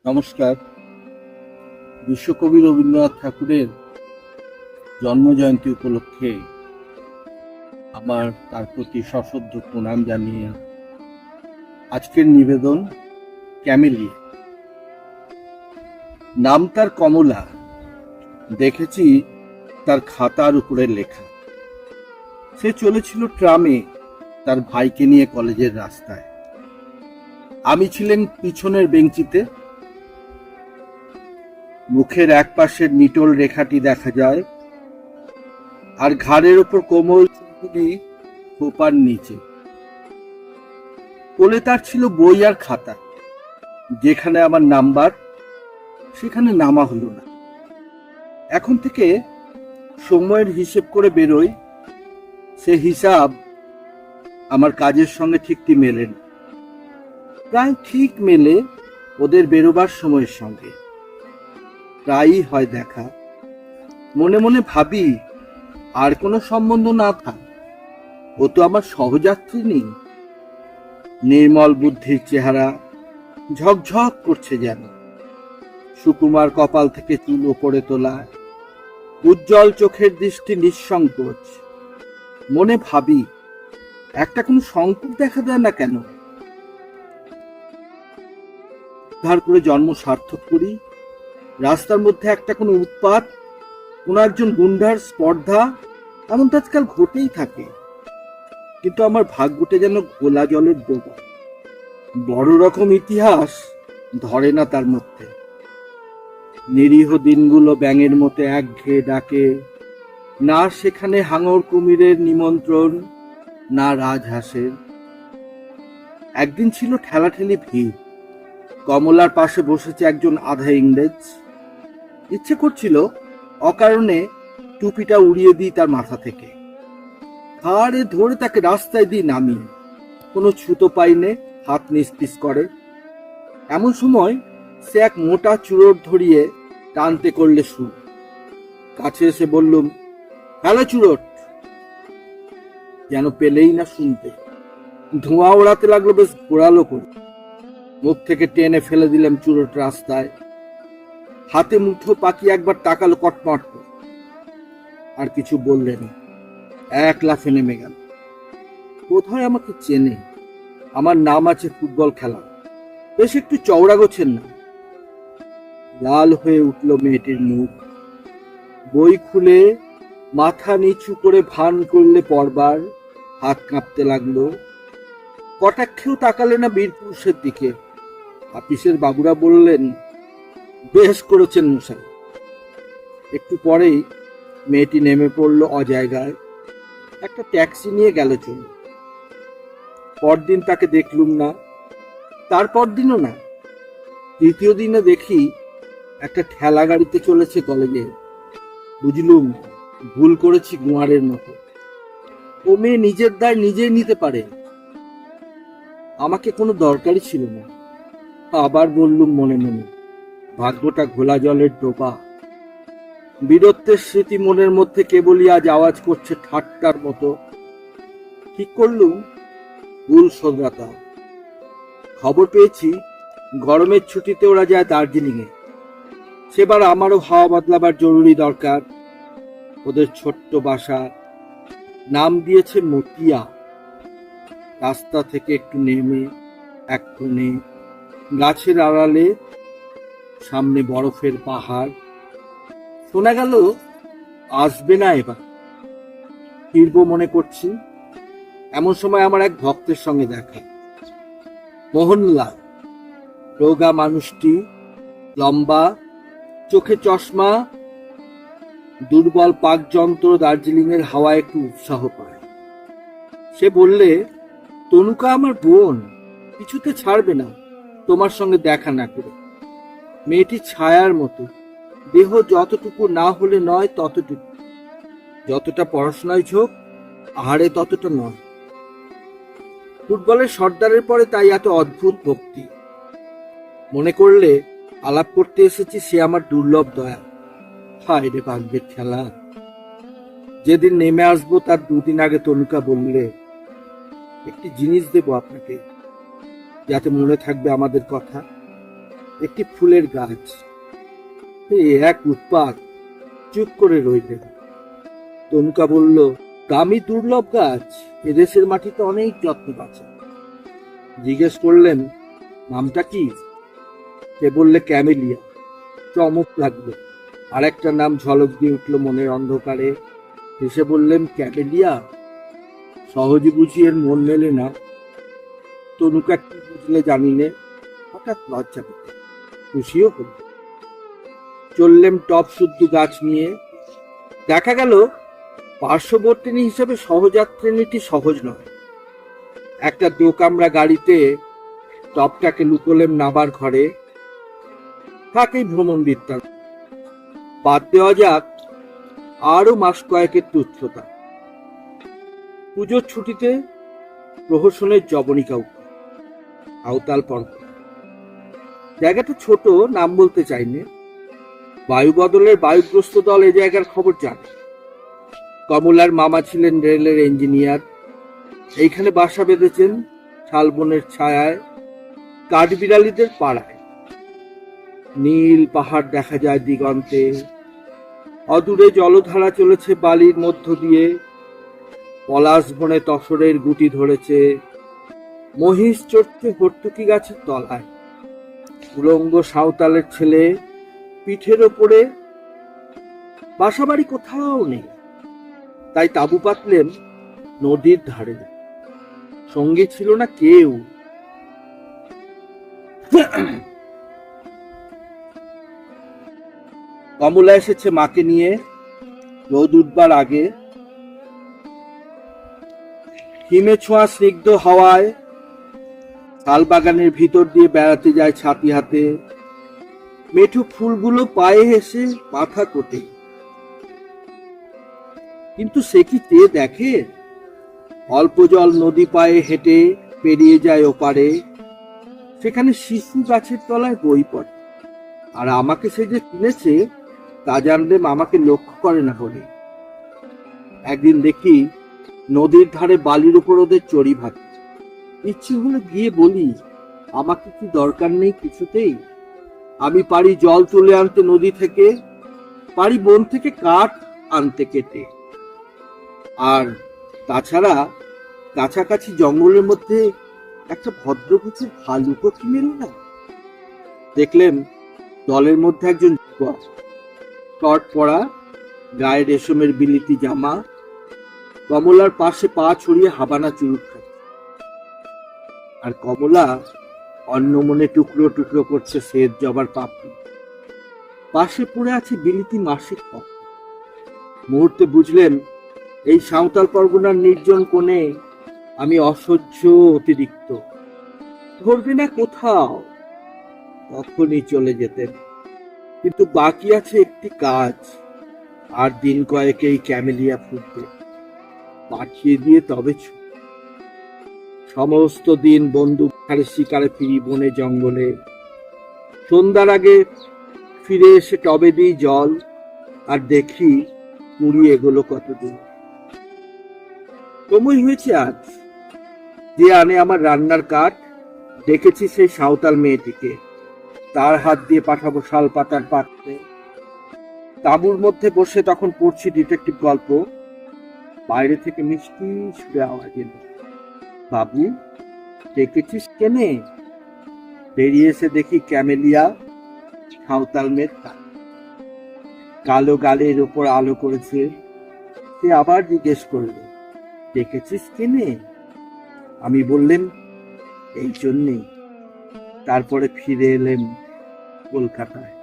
নমস্কার। বিশ্বকবি রবীন্দ্রনাথ ঠাকুরের জন্মজয়ন্তী উপলক্ষে আমার তার প্রতি সশ্রদ্ধ প্রণাম জানিয়ে আজকের নিবেদন ক্যামেলিয়া। নাম তার কমলা, দেখেছি তার খাতার উপরে লেখা। সে চলেছিল ট্রামে তার ভাইকে নিয়ে কলেজের রাস্তায়। আমি ছিলেন পিছনের বেঞ্চিতে। মুখের এক পাশের নিটোল রেখাটি দেখা যায়, আর ঘাড়ের ওপর কোমল চুলগুলি খোপার নিচে। কোলে তার ছিল বই আর খাতা। যেখানে আমার নাম্বার সেখানে নামা হলো না। এখন থেকে সময়ের হিসেব করে বেরোই, সে হিসাব আমার কাজের সঙ্গে ঠিকটি মেলে না। প্রায় ঠিক মেলে ওদের বেরোবার সময়ের সঙ্গে। প্রায়ই হয় দেখা। মনে মনে ভাবি, আর কোনো সম্বন্ধ না থাক, ও তো আমার সহযাত্রী নেই। নির্মল বুদ্ধির চেহারা, ঝকঝক করছে যেন। সুকুমার কপাল থেকে চুল ওপরে তোলা, উজ্জ্বল চোখের দৃষ্টি নিঃসংকোচ। মনে ভাবি, একটা কোনো সংকট দেখা দেয় না কেন? ধার করে জন্ম সার্থক করি। রাস্তার মধ্যে একটা কোনো উৎপাত, কোন একজন গুন্ডার স্পর্ধা, এমন তো আজকাল ঘটেই থাকে। কিন্তু আমার ভাগ্যটা যেন ঘোলা জলের ডোবা। বড় রকম ইতিহাস ধরে না তার মধ্যে। নিরীহ দিনগুলো ব্যাঙের মতো একঘেয়ে ডাকে। না সেখানে হাঙর কুমিরের নিমন্ত্রণ, না রাজহাঁসের। একদিন ছিল ঠেলাঠেলি ভিড়। কমলার পাশে বসেছে একজন আধা ইংরেজ। ইচ্ছে করছিল অকারণে টুপিটা উড়িয়ে দিই তার মাথা থেকে। ঘাড়ে ধরে তাকে রাস্তায় দিয়ে নামিয়ে। কোনো ছুতো পাইনে, হাত নিস্তিস করে। এমন সময় সে এক মোটা চুরোট ধরিয়ে টানতে করলে সুর। কাছে এসে বললুম, হ্যালো চুরোট। যেন পেলেই না শুনতে। ধোঁয়া ওড়াতে লাগলো বেশ ঘোরালো করে। মুখ থেকে টেনে ফেলে দিলাম চুরোট রাস্তায়। হাতে মুঠো পাকি একবার তাকালো কটমট করে। আর কিছু বললেন, এক লাফে নেমে গেল। বোধহয় আমাকে চেনে। আমার নাম আছে ফুটবল খেলা। বেশ একটু চওড়া গোছের না। লাল হয়ে উঠল মেয়েটির মুখ। বই খুলে মাথা নিচু করে ভান করলে পড়বার। হাত কাঁপতে লাগলো। কটাক্ষেও তাকালে না বীর পুরুষের দিকে। আপিসের বাবুরা বললেন, বেশ করেছেন মশাই। একটু পরেই মেয়েটি নেমে পড়ল অজায়গায়। একটা ট্যাক্সি নিয়ে গেল চলে। পরদিন তাকে দেখলুম না। তারপর দিনও না। তৃতীয় দিনে দেখি একটা ঠেলা গাড়িতে চলেছে কলেজে। বুঝলুম ভুল করেছি গুয়ারের মতো। ও মেয়ে নিজের দায় নিজেই নিতে পারে। আমাকে কোনো দরকারই ছিল না। আবার বললুম মনে মনে, ভাগ্যটা ঘোলা জলের ডোবা। বীরত্বের স্মৃতি মনের মধ্যে কেবলই আজ আওয়াজ করছে ঠাট্টার মতো। ঠিক করলুম ভুল শোধরাতাম। খবর পেয়েছি গরমের ছুটিতে ওরা যায় দার্জিলিং এ। সেবার আমারও হাওয়া বদলাবার জরুরি দরকার। ওদের ছোট্ট বাসা, নাম দিয়েছে মতিয়া। রাস্তা থেকে একটু নেমে এক কোণে, গাছের আড়ালে, সামনে বরফের পাহাড়। শোনা গেল আসবে না এবার। ফিরবো মনে করছি। এমন সময় আমার এক ভক্তের সঙ্গে দেখা। মোহনলাল, রোগা মানুষটি, লম্বা, চোখে চশমা, দুর্বল পাকযন্ত্র। দার্জিলিং এর হাওয়ায় একটু উৎসাহ পায়। সে বললে, তনুকা আমার বোন, কিছুতে ছাড়বে না তোমার সঙ্গে দেখা না করে। মেয়েটি ছায়ার মতো, দেহ যতটুকু না হলে নয় ততটুকু। যতটা পড়াশোনায় ঝোঁক, আহারে ততটা নয়। ফুটবলের সর্দারের পরে তাই এত অদ্ভুত ভক্তি। মনে করলে আলাপ করতে এসেছি সে আমার দুর্লভ দয়া। হায় রে ভাগ্যের খেলা। যেদিন নেমে আসবো তার দুদিন আগে তনুকা বললে, একটি জিনিস দেব আপনাকে, যাতে মনে থাকবে আমাদের কথা। একটি ফুলের গাছ। এক উৎপাত, চুপ করে রইলেন। তনুকা বলল, দামি দুর্লভ গাছ, এদেশের মাটিতে অনেক যত্ন আছে। জিজ্ঞেস করলেন, নামটা কি? সে বললে, ক্যামেলিয়া। চমক লাগলো। আর একটা নাম ঝলক দিয়ে উঠল মনের অন্ধকারে। হেসে বললেন, ক্যামেলিয়া? সহজে বুঝি এর মন মেলে না। তনুকা কি বুঝলে জানি নে, হঠাৎ লজ্জা পেল, খুশিও হল। চললেন টপ শুদ্ধ গাছ নিয়ে। দেখা গেল পার্শ্ববর্তিনী হিসেবে সহযাত্রিনীটি সহজ নয়। একটা দোকামরা গাড়িতে টপটাকে লুকোলেম নাবার ঘরে। থাকেই ভ্রমণ বৃত্তান্ত। বাদ দেওয়া যাক আরো মাস কয়েকের তুচ্ছতা। পুজোর ছুটিতে প্রহসনের জবনিকা উঠল সাঁওতাল পর্বত। জায়গাটা ছোট, নাম বলতে চাইনি। বায়ু বদলের বায়ুগ্রস্ত দল এ জায়গার খবর জানে। কমলার মামা ছিলেন রেলের ইঞ্জিনিয়ার। এইখানে বাসা বেঁধেছেন শালবনের ছায়ায়, কাঠবিড়ালিদের পাড়ায়। নীল পাহাড় দেখা যায় দিগন্তে। অদূরে জলধারা চলেছে বালির মধ্য দিয়ে। পলাশ বনে তসরের গুটি ধরেছে। মহিষ চড়ছে হর্তুকি গাছের তলায়। উলঙ্গ সাঁওতালের ছেলে পিঠের ওপরে। বাসাবাড়ি কোথাও নেই, তাই তাঁবু পাতলেন নদীর ধারে। সঙ্গে ছিল না কেউ। কমলা এসেছে মাকে নিয়ে রোদ উঠবার আগে। হিমে ছোঁয়া স্নিগ্ধ হাওয়ায় শাল বাগানের ভিতর দিয়ে বেড়াতে যায় ছাতি হাতে। মেঠো ফুলগুলো পায়ে এসে মাথা কোটে। কিন্তু সে কি চেয়ে দেখে? অল্প জল নদী পায়ে হেঁটে পেরিয়ে যায় ওপারে। সেখানে শিশু গাছের তলায় বই পড়ে। আর আমাকে সে যে চিনেছে তা জানলে মামাকে লক্ষ্য করে না বলে। একদিন দেখি নদীর ধারে বালির উপর ওদের চড়ি ভাবছে। ইচ্ছে হলে গিয়ে বলি, আমাকে কি দরকার নেই কিছুতেই? আমি পারি জল তুলে আনতে নদী থেকে, পারি বন থেকে কাঠ আনতে কেটে। আর তাছাড়া কাছাকাছি জঙ্গলের মধ্যে একটা ভদ্রগুছের ভালুকও কি মেলে না? দেখলেন দলের মধ্যে একজন যুবক, শর্ট পরা, গায়ে রেশমের বিলিতি জামা, কমলার পাশে পা ছড়িয়ে হাবানা চুরুট খাচ্ছে। আর কমলা অন্যমনে টুকরো টুকরো করছে শ্বেত জবার পাপড়ি। পাশে পড়ে আছে বিলিতি মাসিক পত্র। মুহূর্তে বুঝলেন এই সাঁওতাল পরগনার নির্জন কোণে আমি অসহ্য অতিরিক্ত। ধরবে না কোথাও, তখনই চলে যেতেন। কিন্তু বাকি আছে একটি কাজ। আর দিন কয়েকেই ক্যামেলিয়া ফুটবে, পাঠিয়ে দিয়ে তবে সমস্ত দিন বন্দুক ধারে শিকারে ফিরি বনে জঙ্গলে। সন্ধ্যার আগে ফিরে এসে টবে দিই জল, আর দেখি কুড়ি এগুলো কতদূর। সময় হয়েছে আজ। যে আনে আমার রান্নার কাঠ, দেখেছি সেই সাঁওতাল মেয়েটিকে। তার হাত দিয়ে পাঠাবো শাল পাতার পাত্রে। তাঁবুর মধ্যে বসে তখন পড়ছি ডিটেকটিভ গল্প। বাইরে থেকে মিষ্টি সুরে আওয়াজ এলো, বাবু ডেকেছিস কেনে? বেরিয়ে এসে দেখি ক্যামেলিয়া, সাঁওতাল মেয়ের কালো গালের ওপর আলো করেছে। সে আবার জিজ্ঞেস করলো, ডেকেছিস কেনে? আমি বললেন, এই জন্যেই। তারপরে ফিরে এলেন কলকাতায়।